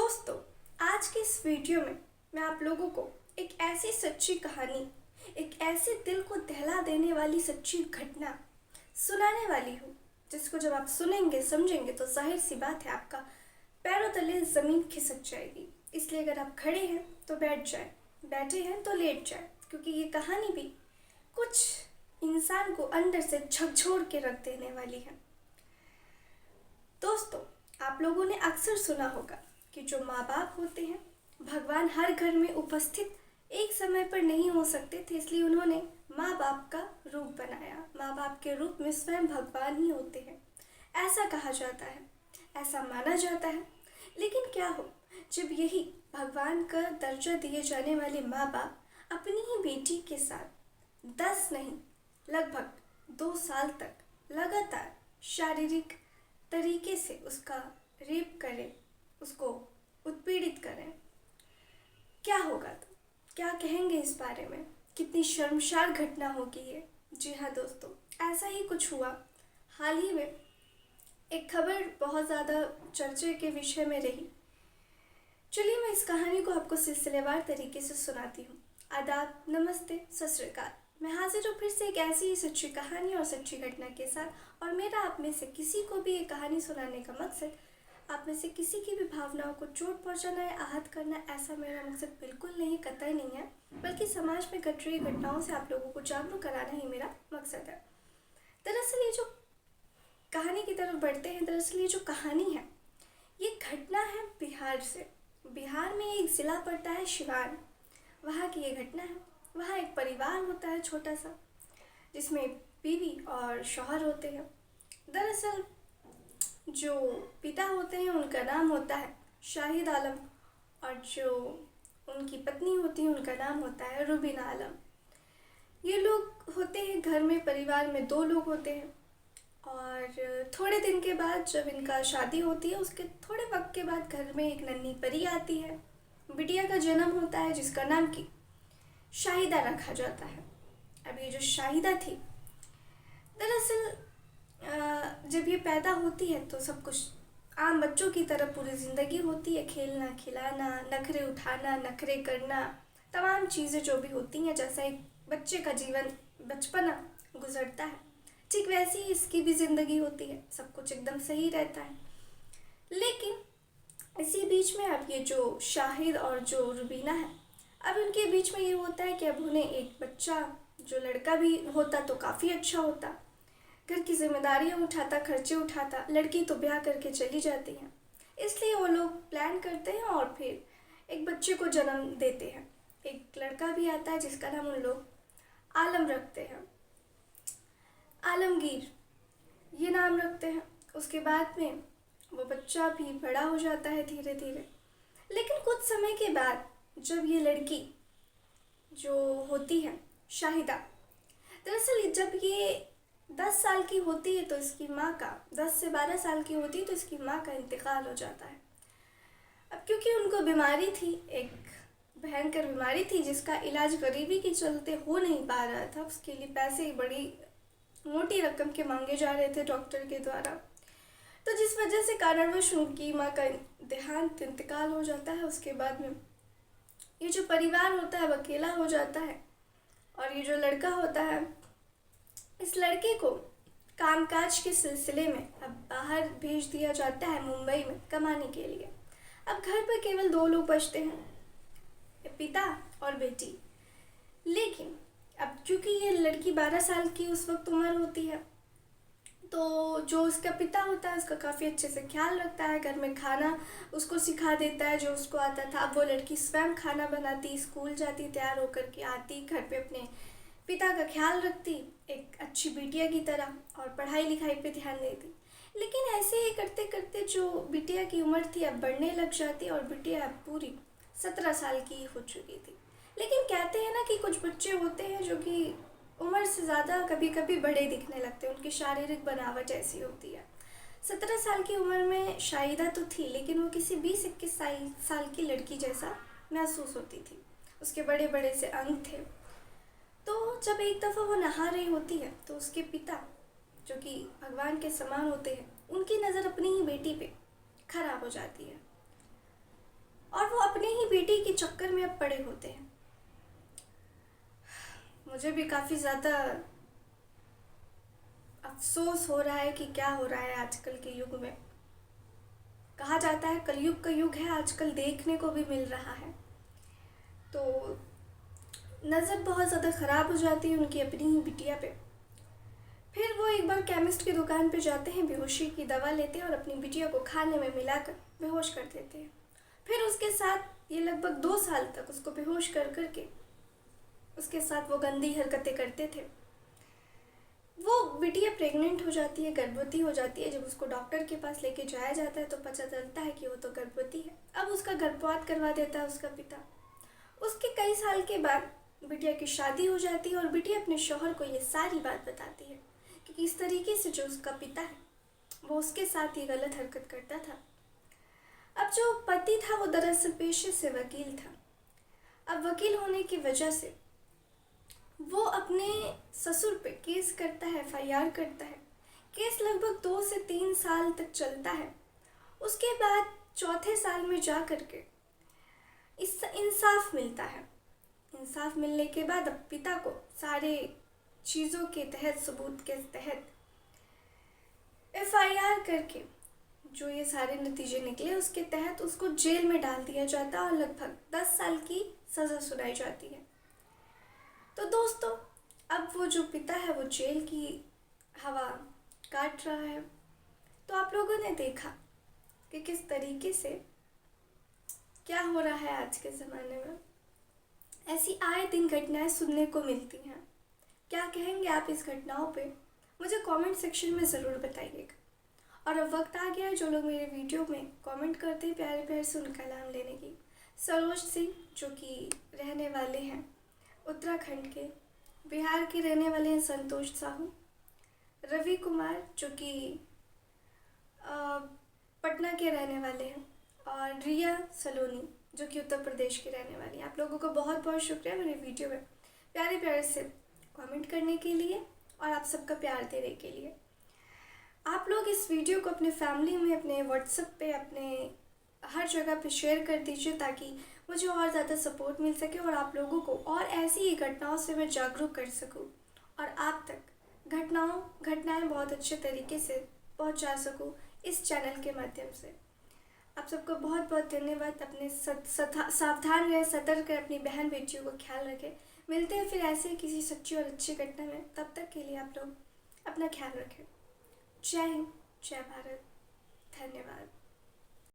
दोस्तों, आज के इस वीडियो में मैं आप लोगों को एक ऐसी सच्ची कहानी, एक ऐसे दिल को दहला देने वाली सच्ची घटना सुनाने वाली हूँ जिसको जब आप सुनेंगे समझेंगे तो जाहिर सी बात है आपका पैरों तले ज़मीन खिसक जाएगी। इसलिए अगर आप खड़े हैं तो बैठ जाए, बैठे हैं तो लेट जाए, क्योंकि ये कहानी भी कुछ इंसान को अंदर से झकझोर के रख देने वाली है। दोस्तों, आप लोगों ने अक्सर सुना होगा कि जो माँ बाप होते हैं, भगवान हर घर में उपस्थित एक समय पर नहीं हो सकते थे, इसलिए उन्होंने माँ बाप का रूप बनाया। माँ बाप के रूप में स्वयं भगवान ही होते हैं, ऐसा कहा जाता है, ऐसा माना जाता है। लेकिन क्या हो जब यही भगवान का दर्जा दिए जाने वाले माँ बाप अपनी ही बेटी के साथ 10 नहीं लगभग 2 साल तक लगातार शारीरिक तरीके से उसका रेप करें, उसको उत्पीड़ित करें, क्या होगा? तो क्या कहेंगे इस बारे में? कितनी शर्मसार घटना होगी ये। जी हाँ दोस्तों, ऐसा ही कुछ हुआ। हाल ही में एक खबर बहुत ज़्यादा चर्चे के विषय में रही। चलिए मैं इस कहानी को आपको सिलसिलेवार तरीके से सुनाती हूँ। आदाब, नमस्ते, सत श्री अकाल। मैं हाजिर हूँ फिर से एक ऐसी ही सच्ची कहानी और सच्ची घटना के साथ। और मेरा आप में से किसी को भी ये कहानी सुनाने का मकसद आप में से किसी की भी भावनाओं को चोट पहुंचाना या आहत करना, ऐसा मेरा मकसद बिल्कुल नहीं, कतई नहीं है। बल्कि समाज में घट रही घटनाओं से आप लोगों को जागरूक कराना ही मेरा मकसद है। दरअसल ये जो कहानी की तरफ बढ़ते हैं, दरअसल ये जो कहानी है ये घटना है बिहार से। बिहार में एक ज़िला पड़ता है सिवान, वहाँ की ये घटना है। वहाँ एक परिवार होता है छोटा सा, जिसमें बीवी और शौहर होते हैं। दरअसल जो पिता होते हैं उनका नाम होता है शाहिद आलम, और जो उनकी पत्नी होती है उनका नाम होता है रुबीना आलम। ये लोग होते हैं घर में, परिवार में 2 लोग होते हैं। और थोड़े दिन के बाद जब इनका शादी होती है, उसके थोड़े वक्त के बाद घर में एक नन्ही परी आती है। बिटिया का जन्म होता है जिसका नाम की शाहिदा रखा जाता है। अब ये जो शाहिदा थी, दरअसल जब ये पैदा होती है तो सब कुछ आम बच्चों की तरह पूरी ज़िंदगी होती है। खेलना, खिलाना, नखरे उठाना, नखरे करना, तमाम चीज़ें जो भी होती हैं, जैसा एक बच्चे का जीवन बचपना गुजरता है, ठीक वैसी ही इसकी भी ज़िंदगी होती है। सब कुछ एकदम सही रहता है। लेकिन इसी बीच में अब ये जो शाहिद और जो रुबीना है, अब उनके बीच में ये होता है कि अब उन्हें एक बच्चा, जो लड़का भी होता तो काफ़ी अच्छा होता, घर की जिम्मेदारियां उठाता, खर्चे उठाता। लड़की तो ब्याह करके चली जाती है, इसलिए वो लोग प्लान करते हैं और फिर एक बच्चे को जन्म देते हैं। एक लड़का भी आता है जिसका नाम उन लोग आलम रखते हैं, आलमगीर ये नाम रखते हैं। उसके बाद में वो बच्चा भी बड़ा हो जाता है धीरे धीरे। लेकिन कुछ समय के बाद जब ये लड़की जो होती है शाहिदा, दरअसल जब ये 10 साल की होती है तो इसकी माँ का, 10 से 12 साल की होती है तो इसकी माँ का इंतकाल हो जाता है। अब क्योंकि उनको बीमारी थी, एक भयंकर बीमारी थी जिसका इलाज गरीबी के चलते हो नहीं पा रहा था, उसके लिए पैसे बड़ी मोटी रकम के मांगे जा रहे थे डॉक्टर के द्वारा। तो जिस वजह से कारणवश उनकी माँ का देहांत, इंतकाल हो जाता है। उसके बाद में ये जो परिवार होता है वो अकेला हो जाता है। और ये जो लड़का होता है, इस लड़के को कामकाज के सिलसिले में अब बाहर भेज दिया जाता है मुंबई में कमाने के लिए। अब घर पर केवल 2 लोग बचते हैं, पिता और बेटी। लेकिन अब क्योंकि ये लड़की 12 साल की उस वक्त उम्र होती है, तो जो उसका पिता होता है उसका काफ़ी अच्छे से ख्याल रखता है, घर में खाना उसको सिखा देता है जो उसको आता था। अब वो लड़की स्वयं खाना बनाती, स्कूल जाती, तैयार होकर के आती, घर पे अपने पिता का ख्याल रखती एक अच्छी बिटिया की तरह, और पढ़ाई लिखाई पे ध्यान देती। लेकिन ऐसे ही करते करते जो बिटिया की उम्र थी अब बढ़ने लग जाती, और बिटिया अब पूरी 17 साल की हो चुकी थी। लेकिन कहते हैं ना कि कुछ बच्चे होते हैं जो कि उम्र से ज़्यादा कभी कभी बड़े दिखने लगते हैं, उनकी शारीरिक बनावट ऐसी होती है। 17 साल की उम्र में शाहिदा तो थी, लेकिन वो किसी 20-21 साल की लड़की जैसा महसूस होती थी। उसके बड़े बड़े से अंग थे। तो जब एक दफ़ा वो नहा रही होती है तो उसके पिता, जो कि भगवान के समान होते हैं, उनकी नज़र अपनी ही बेटी पे खराब हो जाती है। चक्कर में अब पड़े होते हैं। मुझे भी काफ़ी ज़्यादा अफसोस हो रहा है कि क्या हो रहा है आजकल के युग में। कहा जाता है कलयुग का युग है, आजकल देखने को भी मिल रहा है। तो नज़र बहुत ज़्यादा ख़राब हो जाती है उनकी अपनी ही बिटिया पे। फिर वो एक बार केमिस्ट की दुकान पे जाते हैं, बेहोशी की दवा लेते हैं और अपनी बिटिया को खाने में मिलाकर बेहोश कर देते हैं। फिर उसके साथ ये लगभग 2 साल तक उसको बेहोश कर करके उसके साथ वो गंदी हरकतें करते थे। वो बिटिया प्रेग्नेंट हो जाती है, गर्भवती हो जाती है। जब उसको डॉक्टर के पास लेके जाया जाता है तो पता चलता है कि वो तो गर्भवती है। अब उसका गर्भपात करवा देता है उसका पिता। उसके कई साल के बाद बिटिया की शादी हो जाती है और बिटिया अपने शौहर को ये सारी बात बताती है कि किस तरीके से जो उसका पिता है वो उसके साथ ये गलत हरकत करता था। अब जो पति था वो दरअसल पेशे से वकील था। अब वकील होने की वजह से वो अपने ससुर पे केस करता है, एफआईआर करता है। केस लगभग 2 से 3 साल तक चलता है। उसके बाद चौथे साल में जा कर के इस इंसाफ मिलता है। इंसाफ मिलने के बाद अब पिता को सारे चीज़ों के तहत, सबूत के तहत एफआईआर करके जो ये सारे नतीजे निकले उसके तहत उसको जेल में डाल दिया जाता है और लगभग 10 साल की सज़ा सुनाई जाती है। तो दोस्तों, अब वो जो पिता है वो जेल की हवा काट रहा है। तो आप लोगों ने देखा कि किस तरीके से क्या हो रहा है आज के ज़माने में। ऐसी आए दिन घटनाएं सुनने को मिलती हैं। क्या कहेंगे आप इस घटनाओं पे? मुझे कमेंट सेक्शन में ज़रूर बताइएगा। और अब वक्त आ गया है जो लोग मेरे वीडियो में कमेंट करते हैं प्यारे प्यारे से उनका नाम लेने की। सरोज सिंह जो कि रहने वाले हैं उत्तराखंड के, बिहार के रहने वाले हैं संतोष साहू, रवि कुमार जो कि पटना के रहने वाले हैं, और रिया सलोनी जो कि उत्तर प्रदेश की रहने वाली है। आप लोगों को बहुत बहुत शुक्रिया मेरे वीडियो में प्यारे प्यारे से कमेंट करने के लिए और आप सबका प्यार देने के लिए। आप लोग इस वीडियो को अपने फैमिली में, अपने व्हाट्सएप पे, अपने हर जगह पे शेयर कर दीजिए ताकि मुझे और ज़्यादा सपोर्ट मिल सके और आप लोगों को और ऐसी ही घटनाओं से मैं जागरूक कर सकूं और आप तक घटनाएं बहुत अच्छे तरीके से पहुंचा सकूं इस चैनल के माध्यम से। आप सबको बहुत बहुत धन्यवाद। अपने सावधान रहें, सतर्क रहें, अपनी बहन बेटियों को ख्याल रखें। मिलते हैं फिर ऐसे ही किसी सच्ची और अच्छी घटना में। तब तक के लिए आप लोग अपना ख्याल रखें। जय हिंद, जय भारत, धन्यवाद।